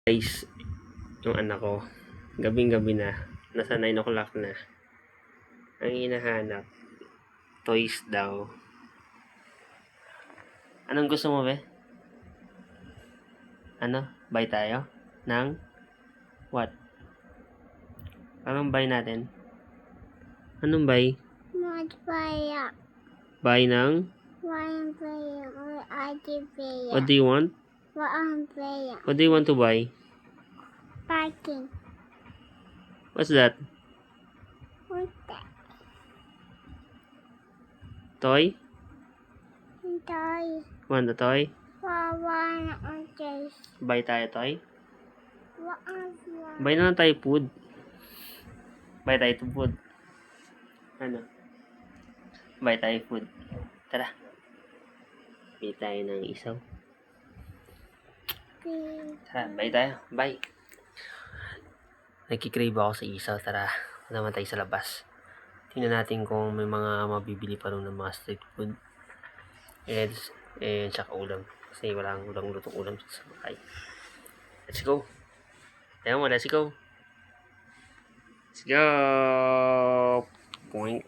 Guys, yung anak ko, gabing-gabi na, nasa 9 o'clock na. Ang hinahanap, toys daw. Anong gusto mo, be? Ano? Buy tayo? Nang? What? Anong buy natin? Anong buy? Magpaya. Buy ng? Walang paya. Or ate paya. What do you want? Walang paya. What do you want to buy? Parking. What's that? What's that? Toy? Toy. Want a toy? Wawan ang toys. Buy tayo toy? Walang Buy na lang tayo food. Buy tayo to food. Ano? Buy tayo food. Tara. Bili tayo ng isaw. Tara, buy tayo. Buy. Nagkikrave ako sa isaw. Tara, naman tayo sa labas. Tingnan natin kung may mga mabibili pa rin ng mga street food. And tsaka ulam. Kasi walang lutong ulam sa bahay. Let's go. Tayo mo, let's go. Let's go. Point.